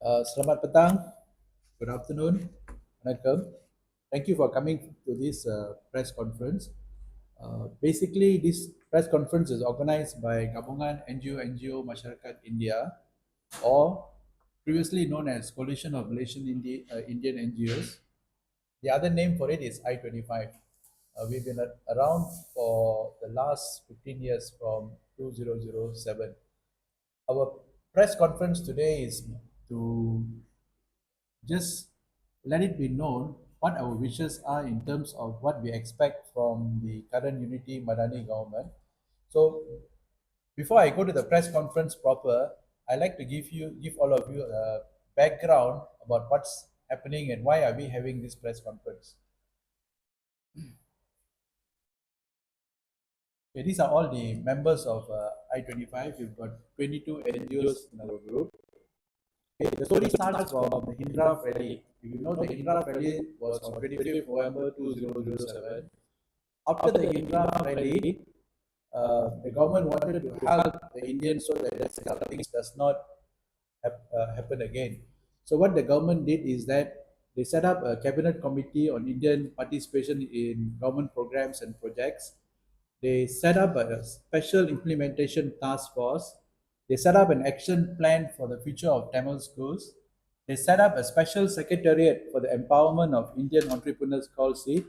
Selamat petang, good afternoon, Vanakkam. Thank you for coming to this press conference. Basically, this press conference is organized by Gabungan NGO NGO Masyarakat India, or previously known as Coalition of Malaysian Indian NGOs. The other name for it is i25. We've been around for the last 15 years from 2007. Our press conference today is to just let it be known what our wishes are in terms of what we expect from the current Unity Madani government. So before I go to the press conference proper, I like to give all of you a background about what's happening and why are we having this press conference. Okay, these are all the members of i25. We've got 22 NGOs in our group. Okay, the story starts from the Hindraf Rally. If you know, the Hindraf Rally was on 25th November 2007. After the Hindraf Rally, the government wanted to help the Indians so that this kind of things does not happen again. So what the government did is that they set up a cabinet committee on Indian participation in government programs and projects. They set up a special implementation task force. They set up an action plan for the future of Tamil schools. They set up a special secretariat for the empowerment of Indian entrepreneurs called 𝗟𝗓𝗓.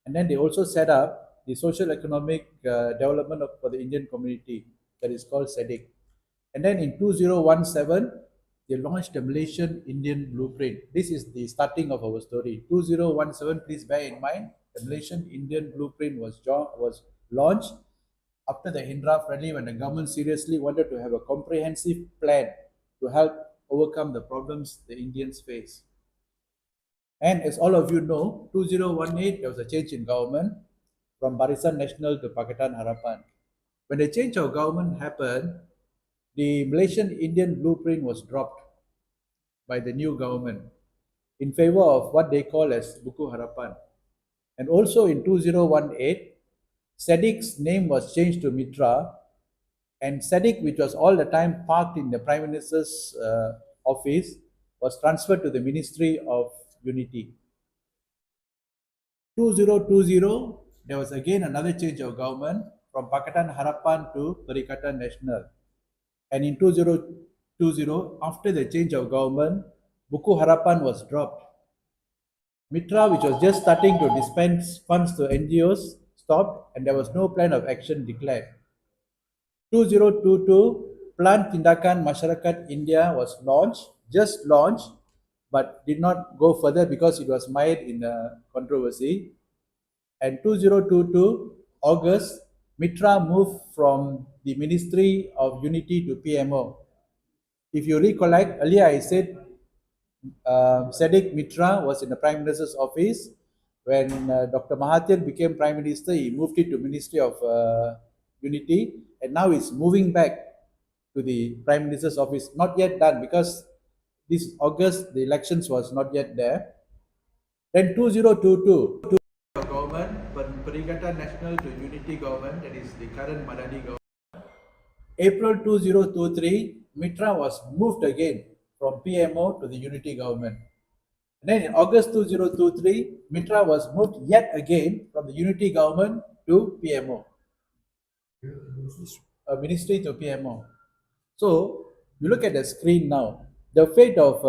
And then they also set up the social economic development for the Indian community that is called 𝗟𝗓𝗓. And then in 2017, they launched the Malaysian Indian Blueprint. This is the starting of our story. 2017, please bear in mind, the Malaysian Indian Blueprint was launched after the Hindraf Rally, when the government seriously wanted to have a comprehensive plan to help overcome the problems the Indians face. And as all of you know, 2018, there was a change in government from Barisan Nasional to Pakatan Harapan. When the change of government happened, the Malaysian Indian Blueprint was dropped by the new government in favor of what they call as Buku Harapan. And also in 2018, 𝗟𝗓𝗓's name was changed to Mitra, and 𝗟𝗓𝗓, which was all the time parked in the Prime Minister's office, was transferred to the Ministry of Unity. 2020, there was again another change of government from Pakatan Harapan to Perikatan Nasional. And in 2020, after the change of government, Buku Harapan was dropped. Mitra, which was just starting to dispense funds to NGOs, stopped, and there was no plan of action declared. 2022, Plan Tindakan Masyarakat India was just launched, but did not go further because it was mired in a controversy. And 2022, August, Mitra moved from the Ministry of Unity to PMO. If you recollect, earlier I said 𝗟𝗓𝗓 Mitra was in the Prime Minister's office. When Dr. Mahathir became Prime Minister, he moved it to Ministry of Unity, and now it's moving back to the Prime Minister's office. Not yet done, because this August the elections was not yet there. Then 2022, government, Perikatan Nasional to Unity government, that is the current Madani government. April 2023, Mitra was moved again from PMO to the Unity government. And then in August 2023, Mitra was moved yet again from the Unity government to PMO, Ministry to PMO. So you look at the screen now, the fate of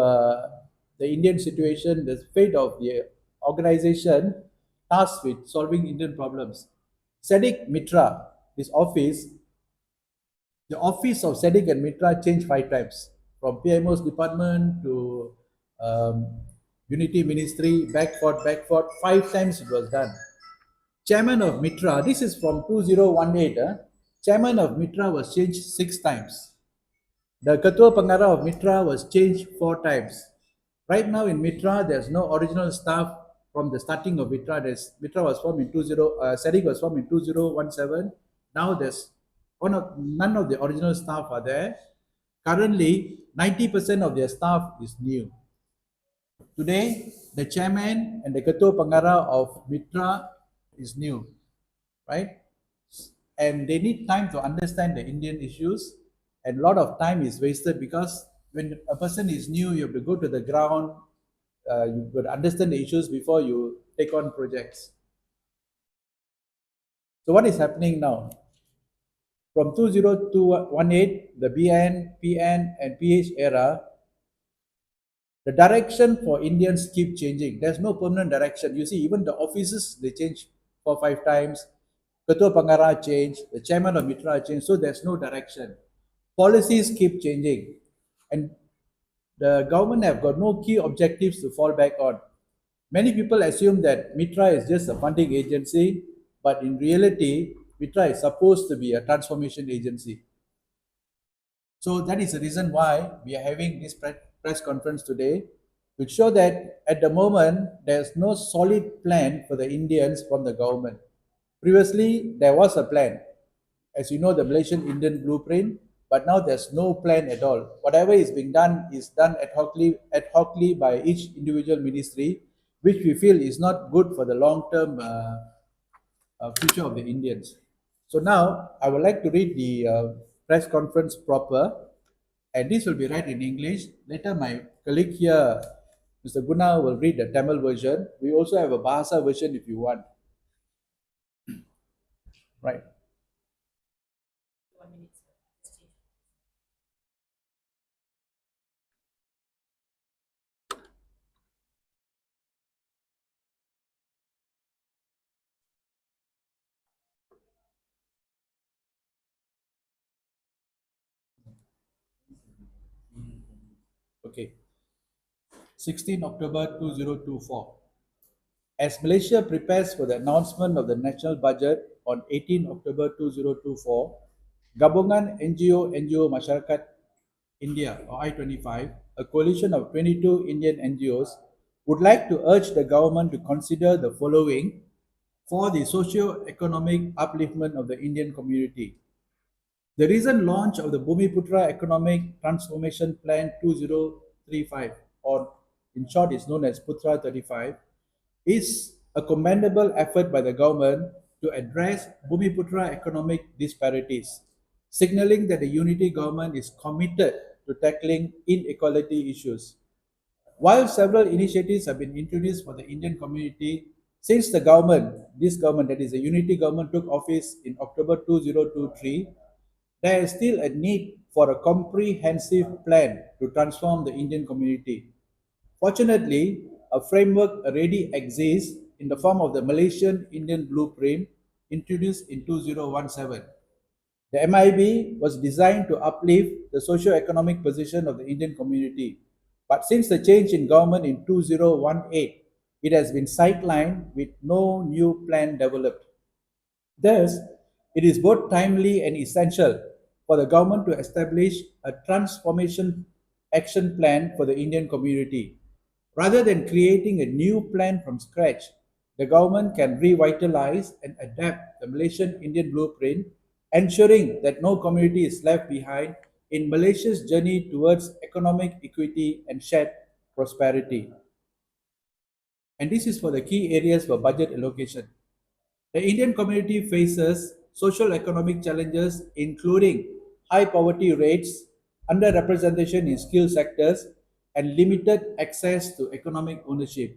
the Indian situation, the fate of the organization tasked with solving Indian problems. 𝗟𝗓𝗓 Mitra, this office, the office of 𝗟𝗓𝗓 and Mitra changed 5 times, from PMO's department to Unity Ministry, back forth, 5 times it was done. Chairman of Mitra, this is from 2018, Chairman of Mitra was changed 6 times. The Ketua Pengarah of Mitra was changed 4 times. Right now in Mitra, there's no original staff from the starting of Mitra. Mitra was formed in 𝗟𝗓𝗓 was formed in 2017. Now there's none of the original staff are there. Currently, 90% of their staff is new. Today, the chairman and the Ketua Pengarah of Mitra is new, right? And they need time to understand the Indian issues, and a lot of time is wasted because when a person is new, you have to go to the ground, you've got to understand the issues before you take on projects. So what is happening now? From 2018, the BN, PN, and PH era, the direction for Indians keep changing. There's no permanent direction. You see, even the offices, they change 4 or 5 times. Ketua Pengarah changed, the chairman of Mitra changed, so there's no direction. Policies keep changing. And the government have got no key objectives to fall back on. Many people assume that Mitra is just a funding agency, but in reality, Mitra is supposed to be a transformation agency. So that is the reason why we are having this press conference today, to show that at the moment, there's no solid plan for the Indians from the government. Previously, there was a plan. As you know, the Malaysian Indian blueprint, but now there's no plan at all. Whatever is being done is done ad hocly by each individual ministry, which we feel is not good for the long-term future of the Indians. So now I would like to read the press conference proper, and this will be read in English. Later my colleague here, Mr. Guna, will read the Tamil version. We also have a Bahasa version if you want. Right. Okay. 16 October 2024. As Malaysia prepares for the announcement of the national budget on 18 October 2024, Gabungan NGO NGO Masyarakat India, or i25, a coalition of 22 Indian NGOs, would like to urge the government to consider the following for the socio-economic upliftment of the Indian community. The recent launch of the Bumiputra Economic Transformation Plan 2035, or in short is known as Putra 35, is a commendable effort by the government to address Bumiputra economic disparities, signaling that the unity government is committed to tackling inequality issues. While several initiatives have been introduced for the Indian community since this government, that is the unity government, took office in October 2023, there is still a need for a comprehensive plan to transform the Indian community. Fortunately, a framework already exists in the form of the Malaysian Indian Blueprint introduced in 2017. The MIB was designed to uplift the socio-economic position of the Indian community. But since the change in government in 2018, it has been sidelined with no new plan developed. Thus, it is both timely and essential for the government to establish a transformation action plan for the Indian community. Rather than creating a new plan from scratch, the government can revitalize and adapt the Malaysian Indian blueprint, ensuring that no community is left behind in Malaysia's journey towards economic equity and shared prosperity. And this is for the key areas for budget allocation. The Indian community faces social economic challenges including high poverty rates, underrepresentation in skilled sectors, and limited access to economic ownership.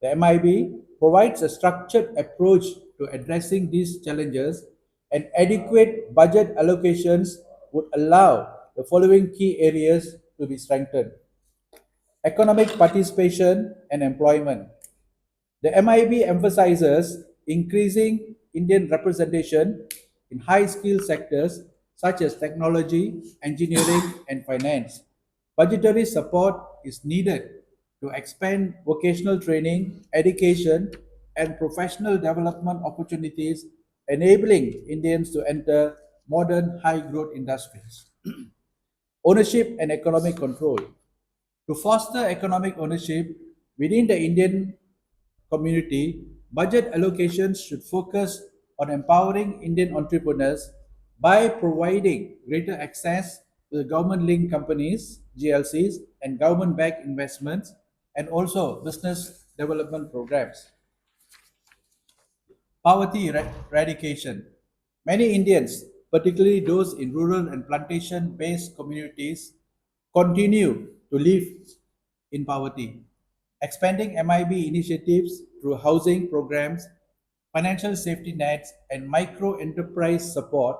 The MIB provides a structured approach to addressing these challenges, and adequate budget allocations would allow the following key areas to be strengthened. Economic participation and employment. The MIB emphasizes increasing Indian representation in high-skill sectors such as technology, engineering, and finance. Budgetary support is needed to expand vocational training, education, and professional development opportunities, enabling Indians to enter modern high-growth industries. Ownership and economic control. To foster economic ownership within the Indian community, budget allocations should focus on empowering Indian entrepreneurs by providing greater access to the government-linked companies, GLCs, and government-backed investments, and also business development programs. Poverty eradication. Many Indians, particularly those in rural and plantation-based communities, continue to live in poverty. Expanding MIB initiatives through housing programs, financial safety nets, and micro enterprise support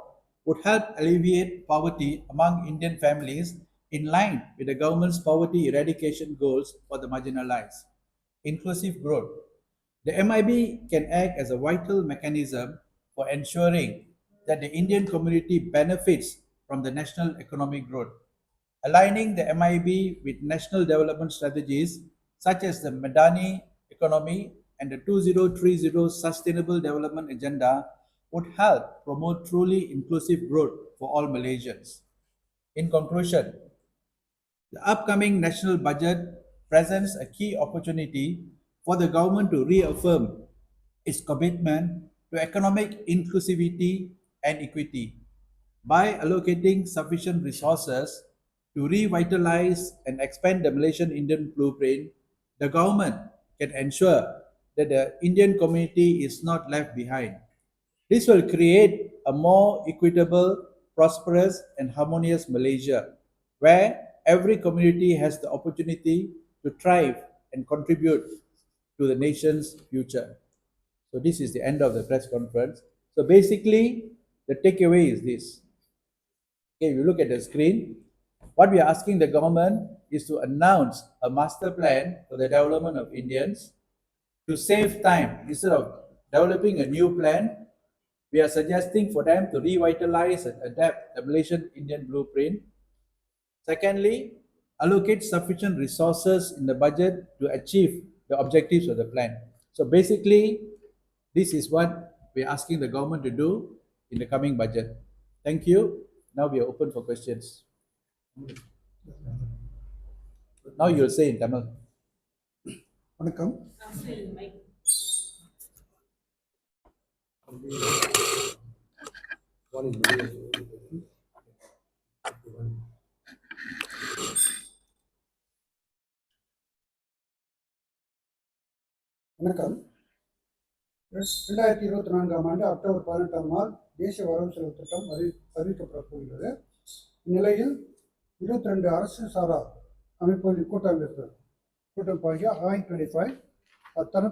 would help alleviate poverty among Indian families in line with the government's poverty eradication goals for the marginalized. Inclusive growth. The MIB can act as a vital mechanism for ensuring that the Indian community benefits from the national economic growth. Aligning the MIB with national development strategies such as the Madani economy and the 2030 Sustainable Development Agenda would help promote truly inclusive growth for all Malaysians. In conclusion, the upcoming national budget presents a key opportunity for the government to reaffirm its commitment to economic inclusivity and equity by allocating sufficient resources to revitalize and expand the Malaysian Indian blueprint. The government can ensure that the Indian community is not left behind. This will create a more equitable, prosperous, and harmonious Malaysia, where every community has the opportunity to thrive and contribute to the nation's future. So this is the end of the press conference. So basically, the takeaway is this. Okay, if you look at the screen, what we are asking the government is to announce a master plan for the development of Indians to save time. Instead of developing a new plan, we are suggesting for them to revitalize and adapt the Malaysian Indian blueprint. Secondly, allocate sufficient resources in the budget to achieve the objectives of the plan. So basically, this is what we are asking the government to do in the coming budget. Thank you. Now we are open for questions. Now you will say in Tamil. வணக்கம். வணக்கம். 2024ஆம் ஆண்டு October 18ஆம் நாள் தேசிய வரவு செலவு திட்டம் அறிவிக்கப்பட போகிறது. இந்நிலையில் 22 அரசு சாரா அமைப்புகளின் கூட்டமைப்பாகிய 𝗟𝗚𝗏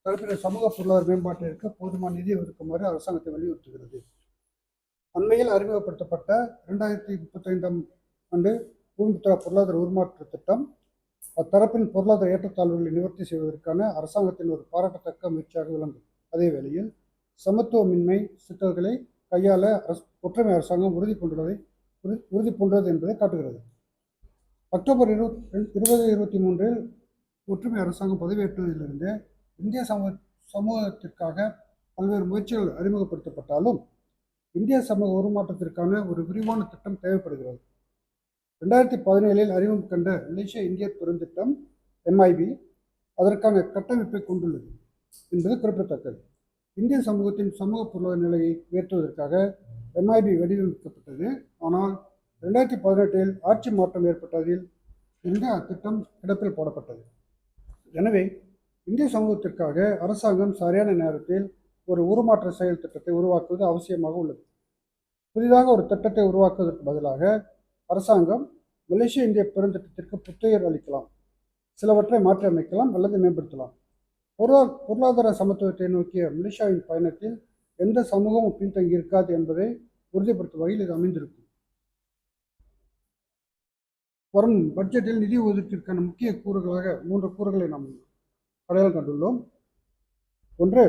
தரப்பினர் சமூக பொருளாதார மேம்பாட்டிற்கு போதுமான நிதி ஒதுக்குமாறு அரசாங்கத்தை வலியுறுத்துகிறது. அண்மையில் அறிமுகப்படுத்தப்பட்ட 2035ஆம் ஆண்டு பூமிபுத்திர பொருளாதார உருமாற்ற திட்டம் அத்தரப்பின் பொருளாதார ஏற்றத்தாழ்வுகளை நிவர்த்தி செய்வதற்கான அரசாங்கத்தின் ஒரு பாராட்டத்தக்க முயற்சியாக விளங்கும். அதே வேளையில் சமத்துவமின்மை சிக்கல்களை கையாள ஒற்றுமை அரசாங்கம் உறுதி பூண்டது என்பதை காட்டுகிறது. அக்டோபர் 2023 ஒற்றுமை அரசாங்கம் பதவியேற்றதிலிருந்து இந்திய சமூகத்திற்காக பல்வேறு முயற்சிகள் அறிமுகப்படுத்தப்பட்டாலும் இந்திய சமூக உருமாற்றத்திற்கான ஒரு விரிவான திட்டம் தேவைப்படுகிறது. 2017 அறிமுகம் கண்ட மலேசிய இந்திய பெருந்திட்டம் MIB அதற்கான கட்டமைப்பை கொண்டுள்ளது என்பது குறிப்பிடத்தக்கது. இந்திய சமூகத்தின் சமூக பொருளாதார நிலையை உயர்த்துவதற்காக MIB வடிவமைக்கப்பட்டது. ஆனால் 2018 ஆட்சி மாற்றம் ஏற்பட்டதில் இந்த திட்டம் கிடப்பில் போடப்பட்டது. எனவே இந்திய சமூகத்திற்காக அரசாங்கம் சரியான நேரத்தில் ஒரு உருமாற்ற செயல் திட்டத்தை உருவாக்குவது அவசியமாக உள்ளது. புதிதாக ஒரு திட்டத்தை உருவாக்குவதற்கு பதிலாக அரசாங்கம் மலேசிய இந்திய பெருந்திட்டத்திற்கு புத்துயிர் அளிக்கலாம், சிலவற்றை மாற்றி அமைக்கலாம் அல்லது மேம்படுத்தலாம். பொருளாதார சமத்துவத்தை நோக்கிய மலேசியாவின் பயணத்தில் எந்த சமூகமும் பின்தங்கி இருக்காது என்பதை உறுதிப்படுத்தும் வகையில் இது அமைந்திருக்கும். வரும் பட்ஜெட்டில் நிதி ஒதுக்கீட்டிற்கான முக்கிய கூறுகளாக 3 கூறுகளை நாம் அடையாளம் கண்டுள்ளோம். ஒன்று,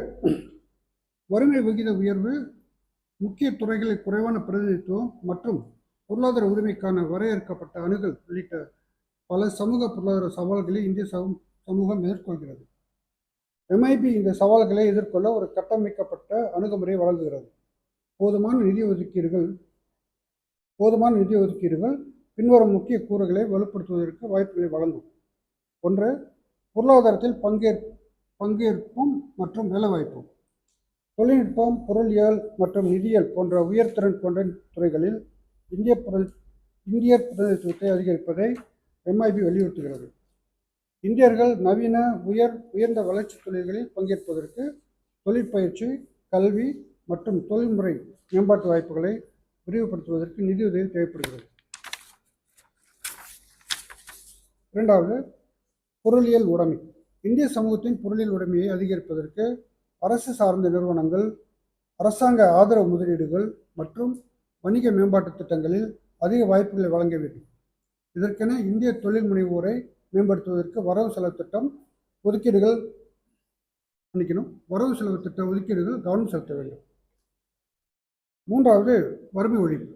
வறுமை விகித உயர்வு, முக்கிய துறைகளில் குறைவான பிரதிநிதித்துவம் மற்றும் பொருளாதார உரிமைக்கான வரையறுக்கப்பட்ட அணுகல் உள்ளிட்ட பல சமூக பொருளாதார சவால்களை இந்திய சமூகம் எதிர்கொள்கிறது. MIB இந்த சவால்களை எதிர்கொள்ள ஒரு கட்டமைக்கப்பட்ட அணுகுமுறையை வழங்குகிறது. போதுமான நிதி ஒதுக்கீடுகள் பின்வரும் முக்கிய கூறுகளை வலுப்படுத்துவதற்கு வாய்ப்புகளை வழங்கும். ஒன்று, பொருளாதாரத்தில் பங்கேற்பும் மற்றும் வேலைவாய்ப்பும். தொழில்நுட்பம், பொருளியல் மற்றும் நிதியியல் போன்ற உயர்திறன் கொண்ட துறைகளில் இந்திய பிரதிநிதித்துவத்தை அதிகரிப்பதை MIB வலியுறுத்துகிறது. இந்தியர்கள் நவீன உயர்ந்த வளர்ச்சி தொழில்களில் பங்கேற்பதற்கு தொழிற்பயிற்சி, கல்வி மற்றும் தொழில்முறை மேம்பாட்டு வாய்ப்புகளை விரிவுபடுத்துவதற்கு நிதியுதவி தேவைப்படுகிறது. இரண்டாவது, பொருளியல் உடைமை. இந்திய சமூகத்தின் பொருளியல் உடைமையை அதிகரிப்பதற்கு அரசு சார்ந்த நிறுவனங்கள், அரசாங்க ஆதரவு முதலீடுகள் மற்றும் வணிக மேம்பாட்டு திட்டங்களில் அதிக வாய்ப்புகளை வழங்க வேண்டும். இதற்கென இந்திய தொழில் முனைவோரை மேம்படுத்துவதற்கு வரவு செலவு திட்ட ஒதுக்கீடுகள் கவனம் செலுத்த வேண்டும். மூன்றாவது, வறுமை ஒழிப்பு.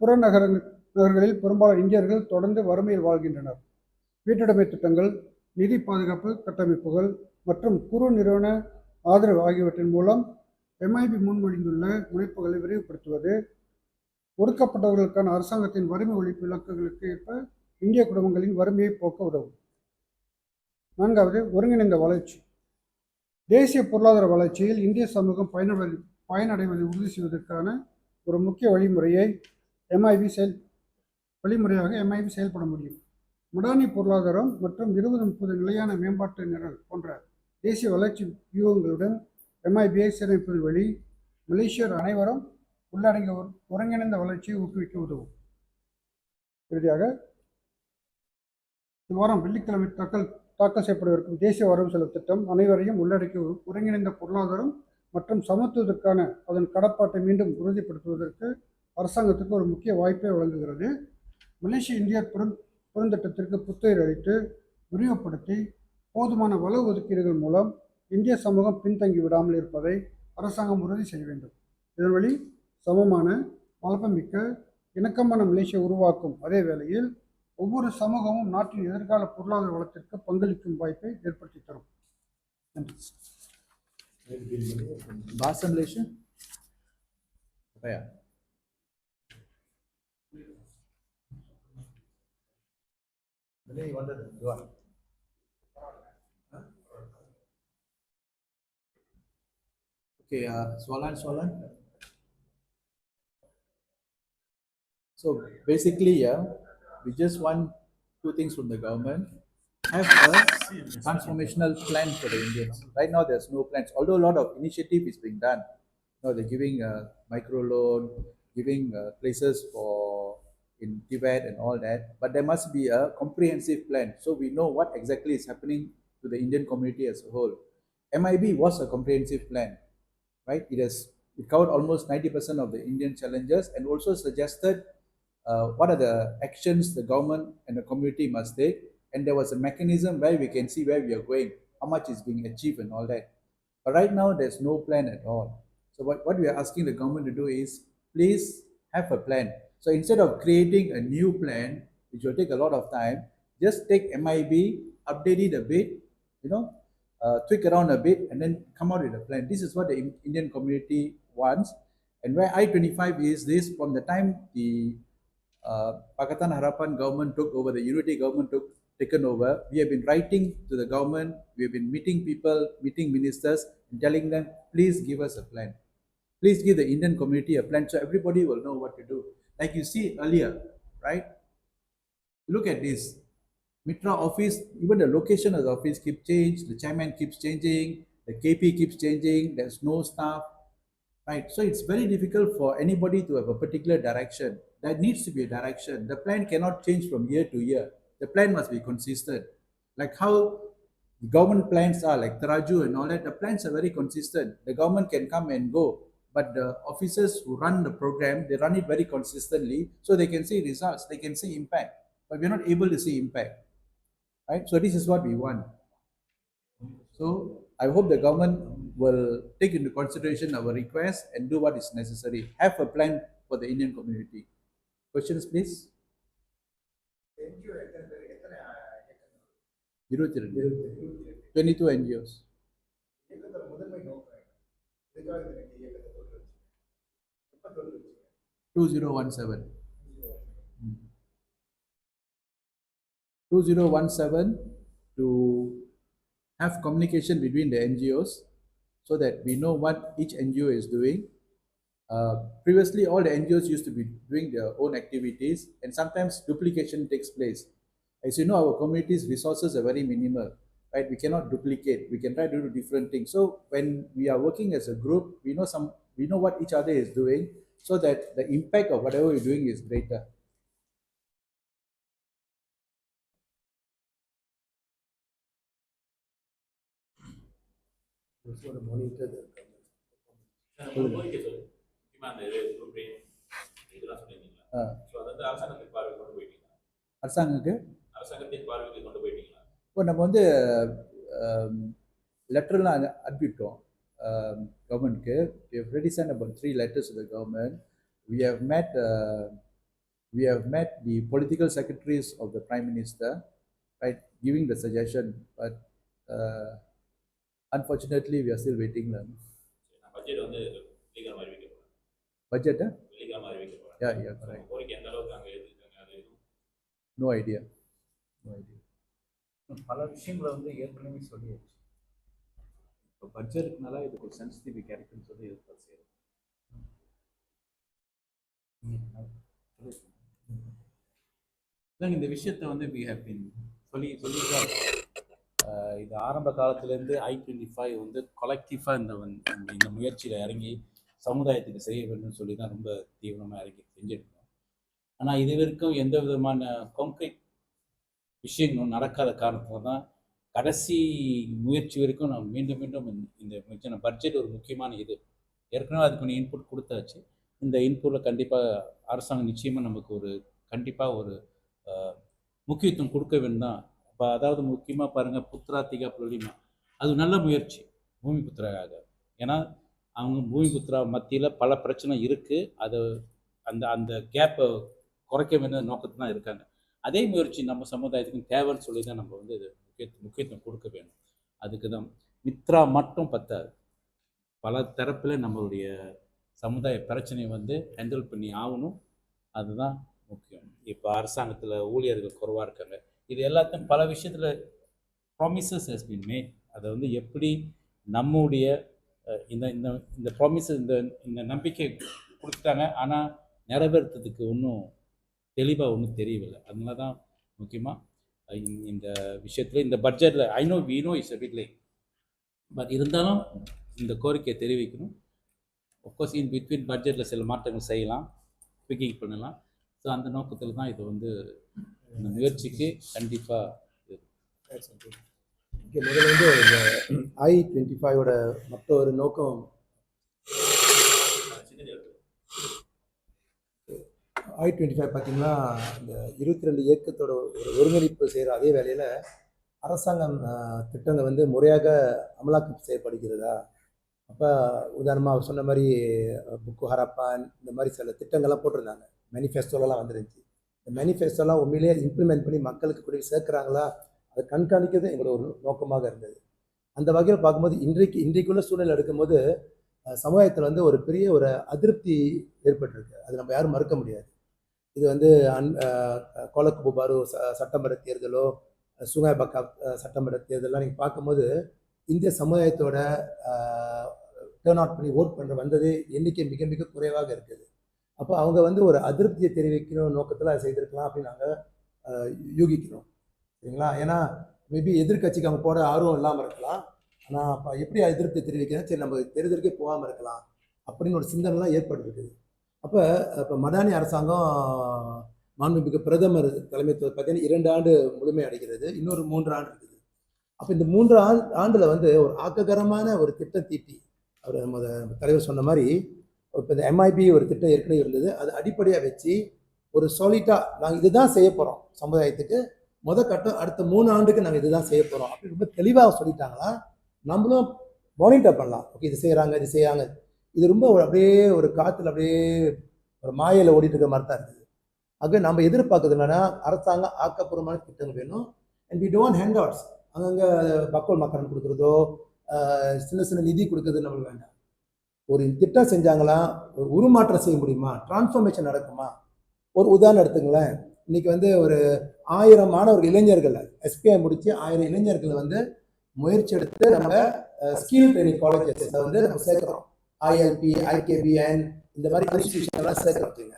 புறநகர்களில் பெரும்பாலான இந்தியர்கள் தொடர்ந்து வறுமையில் வாழ்கின்றனர். வீட்டுடைமை திட்டங்கள், நிதி பாதுகாப்பு கட்டமைப்புகள் மற்றும் குறு நிறுவன ஆதரவு ஆகியவற்றின் மூலம் MIB முன்மொழிந்துள்ள முனைப்புகளை விரிவுபடுத்துவது, ஒடுக்கப்பட்டவர்களுக்கான அரசாங்கத்தின் வறுமை ஒழிப்பு இலக்குகளுக்கு ஏற்ப இந்திய குடும்பங்களின் வறுமையை போக்க உதவும். நான்காவது, ஒருங்கிணைந்த வளர்ச்சி. தேசிய பொருளாதார வளர்ச்சியில் இந்திய சமூகம் பயனடைவதை உறுதி செய்வதற்கான ஒரு முக்கிய வழிமுறையாக MIB செயல்பட முடியும். மடானி பொருளாதாரம் மற்றும் 2030 நிலையான மேம்பாட்டு நிரல் போன்ற தேசிய வளர்ச்சி வியூகங்களுடன் MIBயை சீரமைப்பதன் வழி மலேசியர் அனைவரும் உள்ளடங்கிய ஒருங்கிணைந்த வளர்ச்சியை ஊக்குவிக்க உதவும். இறுதியாக, இவ்வாரம் வெள்ளிக்கிழமை தாக்கல் செய்யப்படவிருக்கும் தேசிய வரவு செலவு திட்டம் அனைவரையும் உள்ளடக்கிய ஒருங்கிணைந்த பொருளாதாரம் மற்றும் சமத்துவத்திற்கான அதன் கடப்பாட்டை மீண்டும் உறுதிப்படுத்துவதற்கு அரசாங்கத்துக்கு ஒரு முக்கிய வாய்ப்பை வழங்குகிறது. மலேசிய இந்தியர் பெருந்திட்டத்திற்கு புத்துயிர் அளித்து விரிவுபடுத்தி போதுமான வள ஒதுக்கீடுகள் மூலம் இந்திய சமூகம் பின்தங்கி விடாமல் இருப்பதை அரசாங்கம் உறுதி செய்ய வேண்டும். இதன் வழி சமமான, வளமிக்க, இணக்கமான மலேசியா உருவாக்கும் அதே வேளையில் ஒவ்வொரு சமூகமும் நாட்டின் எதிர்கால பொருளாதார வளத்திற்கு பங்களிக்கும் வாய்ப்பை ஏற்படுத்தி தரும். நன்றி. Bahasa Malaysia? Apa ya? Malay you wanted to do what? Okay, soalan. So basically, we just want two things from the government. Have a transformational plan for the Indians. Right now, there's no plans. Although a lot of initiative is being done. They're giving a micro loan, giving places in Tibet and all that. But there must be a comprehensive plan, so we know what exactly is happening to the Indian community as a whole. MIB was a comprehensive plan, right? It covered almost 90% of the Indian challenges and also suggested what are the actions the government and the community must take. And there was a mechanism where we can see where we are going, how much is being achieved and all that. But right now, there's no plan at all. So what we are asking the government to do is, please have a plan. So instead of creating a new plan, which will take a lot of time, just take MIB, update it a bit, tweak around a bit, and then come out with a plan. This is what the Indian community wants. And where I25 is this, from the time the Pakatan Harapan government took over, the unity government taken over, we have been writing to the government, we have been meeting people, meeting ministers, and telling them, please give us a plan. Please give the Indian community a plan so everybody will know what to do. Like you see earlier, right? Look at this. Mitra office, even the location of the office keeps changing, the chairman keeps changing, the KP keeps changing, there's no staff, right? So it's very difficult for anybody to have a particular direction. There needs to be a direction. The plan cannot change from year to year. The plan must be consistent. Like how government plans are, like Teraju and all that, the plans are very consistent. The government can come and go, but the officers who run the program, they run it very consistently, so they can see results, they can see impact. But we're not able to see impact, right? So this is what we want. So I hope the government will take into consideration our request and do what is necessary. Have a plan for the Indian community. Questions, please. 22 NGOs. 2017. 2017 to have communication between the NGOs so that we know what each NGO is doing. Previously, all the NGOs used to be doing their own activities, and sometimes duplication takes place. As you know, our community's resources are very minimal, right? We cannot duplicate. We can try to do different things. So when we are working as a group, we know what each other is doing, so that the impact of whatever we're doing is greater. ஒரு monitor அரசாங்கத்துக்கு இப்போ நம்ம வந்து லெட்டர்லாம் அனுப்பிவிட்டோம் கவர்மெண்ட்க்கு. We have already sent about 3 letters to the government. We have met the political secretaries of the Prime Minister, right, giving the suggestion, but unfortunately we are still waiting. Budget? Yeah, correct. No idea. பல விஷயங்களை வந்து ஏற்கனவே சொல்லியாச்சு. இப்போ பட்ஜெட்னால இதுக்கு ஒரு sensitive கேரக்டர்னு சொல்லி எதிர்பார்த்து செய்யறோம். இந்த விஷயத்தை வந்து சொல்லிதான் இது ஆரம்ப காலத்திலேருந்து i25 வந்து கொலெக்டிவாக இந்த முயற்சியில் இறங்கி சமுதாயத்துக்கு செய்ய வேண்டும் சொல்லி தான் ரொம்ப தீவிரமாக இறங்கி செஞ்சுருக்கோம். ஆனால் இது வரைக்கும் எந்த விதமான கான்க்ரீட் விஷயங்களும் நடக்காத காரணத்தில் தான் கடைசி முயற்சி வரைக்கும் நான் மீண்டும் இந்த பட்ஜெட் ஒரு முக்கியமான இது. ஏற்கனவே அதுக்கு கொஞ்சம் இன்புட் கொடுத்தாச்சு. இந்த இன்புட்டில் கண்டிப்பாக அரசாங்கம் நிச்சயமாக நமக்கு கண்டிப்பாக ஒரு முக்கியத்துவம் கொடுக்க வேண்டும் தான். இப்போ அதாவது முக்கியமாக பாருங்கள், புத்ராத்திகா புலிமா அது நல்ல முயற்சி பூமி புத்திராக. ஏன்னா அவங்க பூமி புத்திரா மத்தியில் பல பிரச்சனை இருக்குது. அதை அந்த கேப்பை குறைக்க வேண்டிய நோக்கத்தில் தான் இருக்காங்க. அதே முயற்சி நம்ம சமுதாயத்துக்கும் தேவைன்னு சொல்லி தான் நம்ம வந்து இது முக்கியத்துவம் கொடுக்க வேணும். அதுக்கு தான் மித்ரா மட்டும் பத்தாது, பல தரப்பில் நம்மளுடைய சமுதாய பிரச்சனையை வந்து ஹேண்டில் பண்ணி ஆகணும். அதுதான் முக்கியம். இப்போ அரசாங்கத்தில் ஊழியர்கள் குறைவாக இருக்காங்க. இது எல்லாத்தையும் பல விஷயத்தில் ப்ராமிசஸ் ஹஸ் பீன் மேட். அதை வந்து எப்படி நம்முடைய இந்த ப்ராமிசஸ் இந்த நம்பிக்கை கொடுத்துட்டாங்க, ஆனால் நிறைவேற்றுறதுக்கு தெளிவாக ஒன்றும் தெரியவில்லை. அதனால தான் முக்கியமாக இந்த விஷயத்தில் இந்த பட்ஜெட்டில் we know it's a bit late, but இருந்தாலும் இந்த கோரிக்கையை தெரிவிக்கணும். அஃப்கோர்ஸ் இன் பிட்வீன் பட்ஜெட்டில் சில மாற்றங்கள் செய்யலாம், ட்விக்கிங் பண்ணலாம். ஸோ அந்த நோக்கத்தில் தான் இது வந்து இந்த முயற்சிக்கு கண்டிப்பாக முதல்ல வந்து இந்த i25ஓட மற்ற ஒரு நோக்கம் i25 பார்த்தீங்கன்னா இந்த 22 இயக்கத்தோட ஒரு ஒருங்கிணைப்பு செய்கிற அதே வேளையில் அரசாங்கம் திட்டங்கள் வந்து முறையாக அமலாக்கம் செய்யப்படுகிறதா. அப்போ உதாரணமாக அவர் சொன்ன மாதிரி புக்கு ஹரப்பான் இந்த மாதிரி சில திட்டங்கள்லாம் போட்டிருந்தாங்க, மேனிஃபெஸ்டோலாம் வந்துருந்துச்சு. இந்த மேனிஃபெஸ்டோலாம் உண்மையிலேயே இம்ப்ளிமெண்ட் பண்ணி மக்களுக்கு கூட சேர்க்குறாங்களா அதை கண்காணிக்கிறது எங்களோட ஒரு நோக்கமாக இருந்தது. அந்த வகையில் பார்க்கும்போது இன்றைக்குள்ள சூழ்நிலை எடுக்கும்போது சமுதாயத்தில் வந்து ஒரு பெரிய ஒரு அதிருப்தி ஏற்பட்டிருக்கு. அது நம்ம யாரும் மறுக்க முடியாது. இது வந்து கோலக்குபாரு சட்டமன்ற தேர்தலோ 𝗟𝗓𝗏𝗡𝗚 சட்டமன்ற தேர்தலாம் நீங்கள் பார்க்கும்போது இந்திய சமுதாயத்தோட டேர்ன் அவுட் பண்ணி ஓட் பண்ணுற வந்தது எண்ணிக்கை மிக மிக குறைவாக இருக்குது. அப்போ அவங்க வந்து ஒரு அதிருப்தியை தெரிவிக்கணும் நோக்கத்தில் அதை செய்திருக்கலாம் அப்படின்னு நாங்கள் யூகிக்கிறோம். சரிங்களா? ஏன்னா மேபி எதிர்கட்சிக்கு அவங்க போட ஆர்வம் இல்லாமல் இருக்கலாம். ஆனால் அப்போ எப்படி அதிருப்தியை தெரிவிக்கிறேன், சரி நம்ம தேர்தலுக்கே போகாமல் இருக்கலாம் அப்படின்னு ஒரு சிந்தனைலாம் ஏற்பட்டுருக்குது. இப்போ மடானி அரசாங்கம் மாண்புமிகு பிரதமர் தலைமைத்துவம் பார்த்தீங்கன்னா 2 ஆண்டு முழுமை அடைகிறது, இன்னொரு 3 ஆண்டு இருக்குது. அப்போ இந்த 3 ஆண்டில் வந்து ஒரு ஆக்ககரமான ஒரு திட்டம் தீட்டி அவர் தலைவர் சொன்ன மாதிரி இப்போ இந்த MIB ஒரு திட்டம் ஏற்கனவே இருந்தது, அது அடிப்படையாக வச்சு ஒரு சாலிட்டாக நாங்கள் இதுதான் செய்ய போகிறோம் சமுதாயத்துக்கு, கட்டம் அடுத்த 3 ஆண்டுக்கு நாங்கள் இதுதான் செய்ய போகிறோம் அப்படின்னு ரொம்ப தெளிவாக சொல்லிட்டாங்களா நம்மளும் மானிட்டர் பண்ணலாம். ஓகே, இது செய்கிறாங்க. இது ரொம்ப அப்படியே ஒரு காற்றுல அப்படியே ஒரு மாயையில் ஓடிட்டு இருக்கிற மாதிரி தான் இருக்குது. ஆக நம்ம எதிர்பார்க்குறது என்னன்னா அரசாங்கம் ஆக்கப்பூர்வமான திட்டங்கள் வேணும். And we don't handouts, அங்கங்கே மக்கள் கொடுக்குறதோ சின்ன சின்ன நிதி கொடுக்குறது நம்மளுக்கு வேண்டாம். ஒரு திட்டம் செஞ்சாங்களா, ஒரு உருமாற்றம் செய்ய முடியுமா, டிரான்ஸ்ஃபர்மேஷன் நடக்குமா. ஒரு உதாரணம் எடுத்துங்களேன், இன்னைக்கு வந்து ஒரு 1000 மாணவர்கள் இளைஞர்கள் SPI முடிச்சு 1000 இளைஞர்கள் வந்து முயற்சி எடுத்து நம்ம ஸ்கில் ட்ரைனிங் காலேஜஸ் வந்து நம்ம சேர்க்குறோம். ILP, IKBN இந்த மாதிரி இன்ஸ்டிடியூஷன்லாம் சேர்க்குறோம்.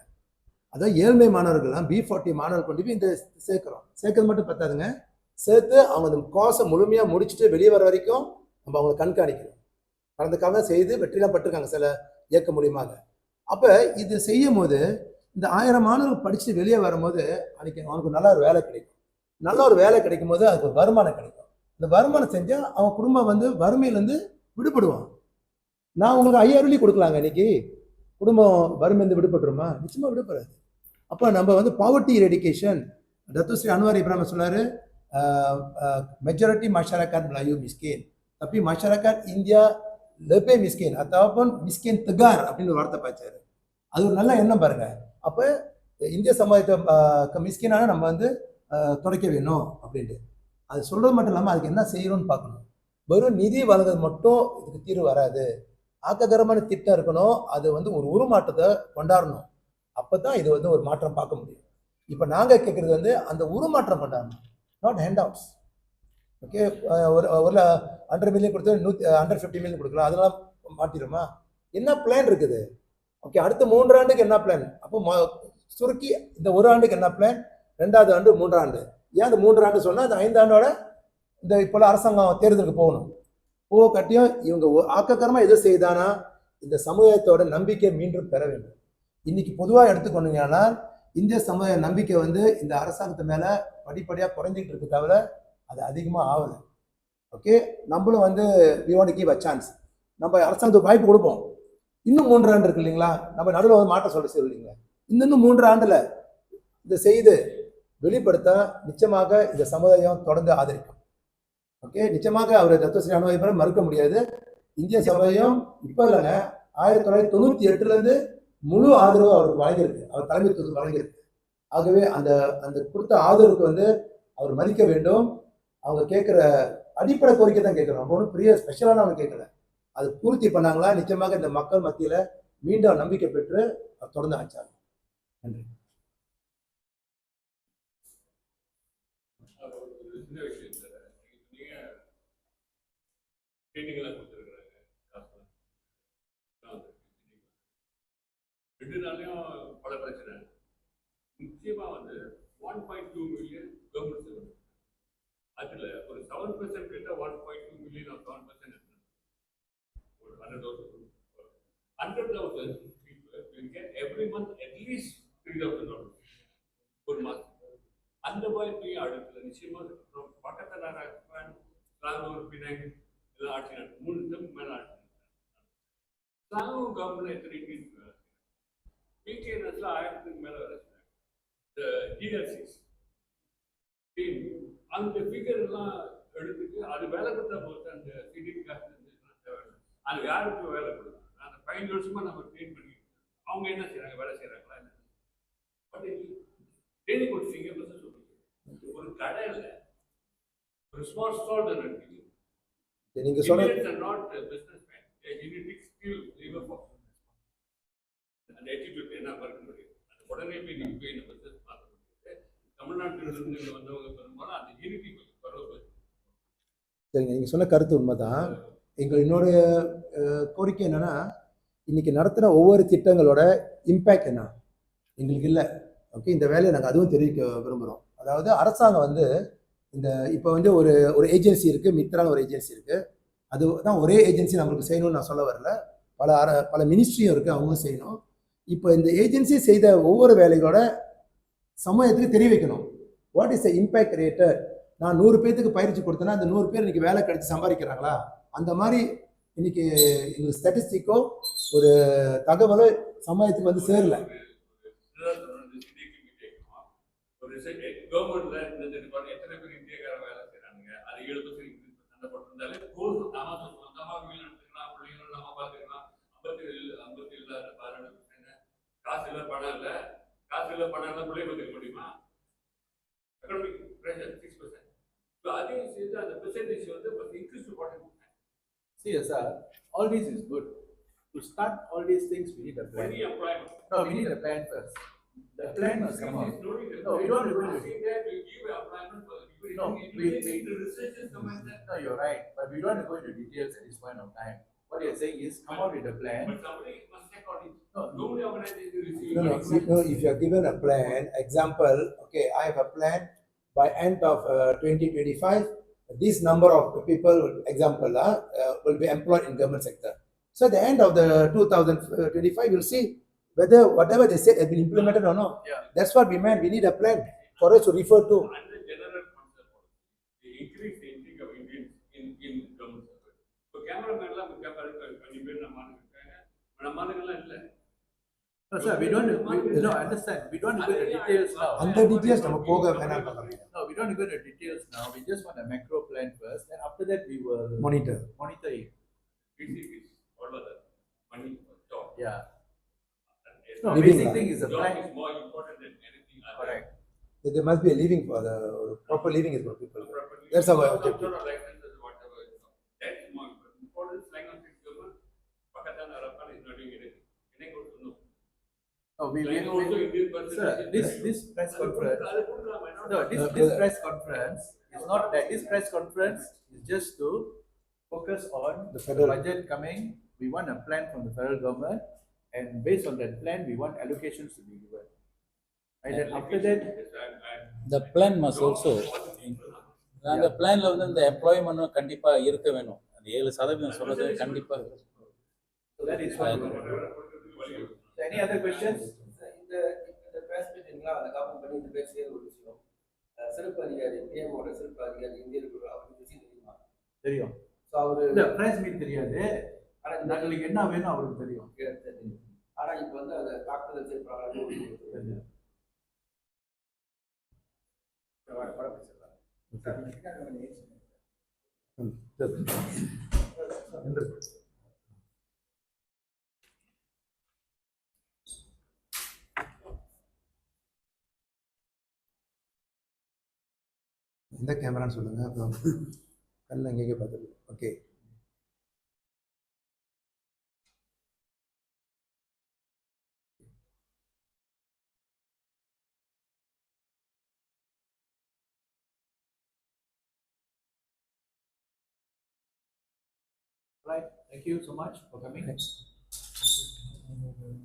அதான் ஏழ்மை மாணவர்கள்லாம் B40 மாணவர்கள் கொண்டு போய் இந்த சேர்க்கறது மட்டும் பத்தாதுங்க, சேர்த்து அவங்க அந்த கோர்ஸை முழுமையாக முடிச்சுட்டு வெளியே வர வரைக்கும் நம்ம அவங்களை கண்காணிக்கணும். கடந்த காலம் செய்து வெற்றிலாம் பட்டிருக்காங்க சில இயக்க மூலியமாக. அப்போ இது செய்யும் போது இந்த 1000 மாணவர்கள் படிச்சுட்டு வெளியே வரும்போது அன்றைக்கி அவனுக்கு நல்ல ஒரு வேலை கிடைக்கும். நல்ல ஒரு வேலை கிடைக்கும் போது அதுக்கு ஒரு வருமானம் கிடைக்கும். இந்த வருமானம் செஞ்சால் அவங்க குடும்பம் வந்து வறுமையிலேருந்து விடுபடுவான். நான் உங்களுக்கு 5000 வெள்ளி கொடுக்கலாங்க இன்னைக்கு, குடும்பம் வறுமைந்து விடுபட்டுருமா? நிச்சயமா விடுபடாது. அப்போ நம்ம வந்து poverty எரெடிகேஷன், Datuk Seri Anwar Ibrahim சொன்னாரு, majority masyarakat Melayu miskin, tapi masyarakat India lebih miskin ataupun miskin tegar அப்படின்னு ஒரு வார்த்தை பாய்ச்சாரு. அது ஒரு நல்ல எண்ணம் பாருங்க. அப்ப இந்திய சமுதாயத்தை மிஸ்கினான நம்ம வந்து துடைக்க வேணும் அப்படின்ட்டு அது சொல்றது மட்டும் இல்லாமல் அதுக்கு என்ன செய்யணும்னு பார்க்கணும். வெறும் நிதி வழங்குறது மட்டும் இதுக்கு தீர்வு வராது. ஆக்ககரமான திட்டம் இருக்கணும். அது வந்து ஒரு உருமாற்றத்தை கொண்டாடணும். அப்பதான் இது வந்து ஒரு மாற்றம் பார்க்க முடியும். இப்போ நாங்க கேட்கறது வந்து அந்த உருமாற்றம் கொண்டாடணும், நாட் ஹேண்ட் அவுட்ஸ். ஓகே, ஒரு 100 மில்லியன் கொடுத்து 150 மில்லியன் கொடுக்கலாம், அதெல்லாம் மாட்டிடுமா? என்ன பிளான் இருக்குது? ஓகே, அடுத்த 3 ஆண்டுக்கு என்ன பிளான்? அப்போ சுருக்கி இந்த 1 ஆண்டுக்கு என்ன பிளான், 2வது ஆண்டு 3 ஆண்டு. ஏன் அந்த 3 ஆண்டு சொன்னா அந்த 5 ஆண்டோட இந்த இப்போலாம் அரசாங்கம் தேர்தலுக்கு போகணும். கட்டியும் இவங்க ஆக்ககரமா எது செய்தானா இந்த சமுதாயத்தோட நம்பிக்கை மீண்டும் பெற வேண்டும். இன்னைக்கு பொதுவாக எடுத்துக்கொண்டீங்கன்னா இந்திய சமுதாய நம்பிக்கை வந்து இந்த அரசாங்கத்து மேல படிப்படியாக குறைஞ்சிட்டு இருக்கு தவிர அது அதிகமாக ஆகலை. ஓகே, நம்மளும் வந்து we want to give a chance. நம்ம அரசாங்கத்துக்கு வாய்ப்பு கொடுப்போம். இன்னும் 3 ஆண்டு இருக்கு இல்லைங்களா? நம்ம நடுவில் வந்து மாற்ற சொல்ல இல்லைங்களா? இன்னும் 3 ஆண்டுல இதை செய்து வெளிப்படுத்த நிச்சயமாக இந்த சமுதாயம் தொடர்ந்து ஆதரிக்கும். ஓகே, நிச்சயமாக அவர் Datuk Seri Anwar Ibrahim மறுக்க முடியாது. இந்திய சமுதாயம் இப்போ இல்லைங்க, 1998 முழு ஆதரவு அவருக்கு வழங்கியிருக்கு, அவர் தலைமைத்துவத்துக்கு வழங்கியிருக்கு. ஆகவே அந்த அந்த கொடுத்த ஆதரவுக்கு வந்து அவர் மதிக்க வேண்டும். அவங்க கேட்குற அடிப்படை கோரிக்கை தான் கேட்குறோம். நம்ம ஒன்றும் பெரிய ஸ்பெஷலான அவங்க கேட்கல. அது பூர்த்தி பண்ணாங்களா நிச்சயமாக இந்த மக்கள் மத்தியில் மீண்டும் நம்பிக்கை பெற்று தொடர்ந்து ஆச்சாங்க. நன்றி. ரெண்டு நாளையும் பல பிரச்சனை. நிச்சயமா வந்து 1.2 மில்லியன் கவர்மெண்ட் சர்வீஸ், அதுல ஒரு 7% கிட்ட 1.2 மில்லியன் ஆஃப் 7% ஒரு 100,000 people will get every month at least $3,000 ஒரு மாதம். அந்த மாதிரி அடுத்துல நிச்சயமா பக்கத்தில் ராங்கூர் பினாங் எல்லாம் ஆட்சி நடக்கும். 3 டேர்ம் மேல ஆட்சி ராங்கூர் கவர்மெண்ட் எத்தனை இன்க்ரீஸ் பிகேஎன்எஸ்ல 1000க்கு மேல வேலை செய்றாங்க. இந்த டிஆர்சிஸ் டீம் அந்த ஃபிகர் எல்லாம் எடுத்துட்டு அது வேலை கொடுத்தா போது அந்த சிடிபி காசு தேவையில்லை. அது யாருக்கு வேலை கொடுக்கும்? அந்த 15 வருஷமா நம்ம ட்ரெயின் பண்ணி அவங்க என்ன செய்யறாங்க, வேலை செய்யறாங்களா என்ன? பட் டெய்லி கொடுத்தீங்க பஸ் சொல்லுங்க, ஒரு கடையில் ஒரு ஸ்மால் ஸ்டால் தான் நடக்குது. நீங்க சொன்ன not business man, unique skill liver for அந்த attitude என்ன பார்க்க முடியும். அந்த உடனே போய் நீங்க போய் நம்ம பிசினஸ் பார்க்க முடியாது. தமிழ்நாட்டில் இருந்து வந்தவங்க பெரும்பாலும் அந்த யூனிட்டி பரவாயில்ல. சரிங்க, நீங்க சொன்ன கருத்து உண்மைதான். என்னுடைய கோரிக்கை என்னன்னா, இன்னைக்கு நடத்துகிற ஒவ்வொரு திட்டங்களோட இம்பேக்ட் என்ன எங்களுக்கு இல்லை. ஓகே, இந்த வேலையை நாங்கள் அதுவும் தெரிவிக்க விரும்புகிறோம். அதாவது அரசாங்கம் வந்து இந்த இப்போ வந்து ஒரு ஏஜென்சி இருக்குது, மித்ரான ஒரு ஏஜென்சி இருக்குது. அதுதான் ஒரே ஏஜென்சி நம்மளுக்கு செய்யணும்னு நான் சொல்ல வரல. பல மினிஸ்ட்ரியும் இருக்குது, அவங்களும் செய்யணும். இப்போ இந்த ஏஜென்சி செய்த ஒவ்வொரு வேலைகளோட சமூகத்துக்கு தெரிய வைக்கணும். What is the impact rated? நான் 100 பேருக்கு பயிற்சி கொடுத்தேன்னா அந்த 100 பேர் இன்னைக்கு வேலை கிடைச்சி சம்பாதிக்கிறாங்களா? அந்த மாதிரி இன்னைக்கு எங்களுக்கு ஸ்டாட்டிஸ்டிக்கோ ஒரு தகவலோ சமூகத்துக்கு வந்து சேரல. கவர்மெண்ட்ல எத்தனை பேர் இந்தியக்கார வேலை செய்யறாங்க, அது 7% சண்டை போட்டிருந்தாலே போதும். நம்ம வீடு எடுத்துக்கலாம், பிள்ளைங்களும் நம்ம பார்த்துக்கலாம். 57 இல்லாத 12%. காசு இல்லை, பணம் இல்லை, காசு இல்லை, பணம் இல்லை, பிள்ளை பார்த்துக்க முடியுமா? Economic pressure 6%. ஸோ அதையும் சேர்த்து அந்த பெர்சன்டேஜ் வந்து increase to 40%. See, sir, all this is good. To start all these things, we need a plan. We need employment. No, we need a plan first. The plan must come out. No, we don't go to give employment for the people. No, the research is come and No, you're right, but we don't go into details at this point of time. What you're saying is come out with a plan. But somebody must check on it. No organization receive. No, if you are given a plan, example, okay, I have a plan by end of 2025, this number of people, example, will be employed in government sector. So at the end of the 2025, you'll see whether whatever they said has been implemented or not. Yeah. That's what we meant. We need a plan for us to refer to. And the general concept, the increase the intake of Indians in government sector. So cameraman நம்மளுக்கெல்லாம் இல்லை. No, sir, we don't understand. We don't go into details now. அந்த details நம்ம போக வேணாம் பார்க்கணும். No, we don't go into details now. We just want a macro plan first. Then after that, we will Monitor it. PCPs, what was that? Money for job. Yeah. No, No, basic thing is the job plan. is more important than anything other. Correct. there must be a living for the proper living is for people. That's our objective. Licenses, whatever. That's more important. Important is like on government. Pakatan Arakan is not doing anything. No, sir, this press conference. No, this press conference is not that. This press conference is just to focus on The federal budget coming. We want a plan from the federal government, and based on that plan, we want allocations to be given. And then after that, the plan must also. அந்த பிளான்ல வந்து இந்த employment கண்டிப்பா இருக்க வேணும். அந்த 7% சொல்றது கண்டிப்பா. So that is why. Any other questions? இந்த பிரஸ் மீட்டிங்ல அந்த காப்பம் பண்ணி இந்த பேசிய ஒரு விஷயம் சிறப்பு அதிகாரி பிஎமோட சிறப்பு அதிகாரி இந்திய இருக்கிற அவருக்கு விஷயம் தெரியுமா? தெரியும். ஸோ அவரு இல்ல பிரஸ் மீட் தெரியாது. ஆனா நாங்களுக்கு என்ன வேணும் அவருக்கு தெரியும். ஆனா இப்போ வந்து அதை தாக்குதல் செய்யப்படுறாங்க. எந்த கேமரான்னு சொல்லுங்க. அப்புறம் கல்ல எங்கேயே பார்த்துருக்கு. Okay. Right. Thank you so much for coming.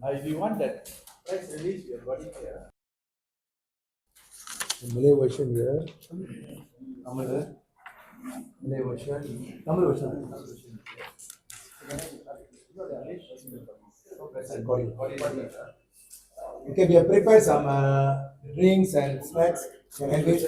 If you want that press release, you have got it here. Malay version here. Malay version. Tamil version. Okay, we have prepared some drinks and snacks. Can I wait?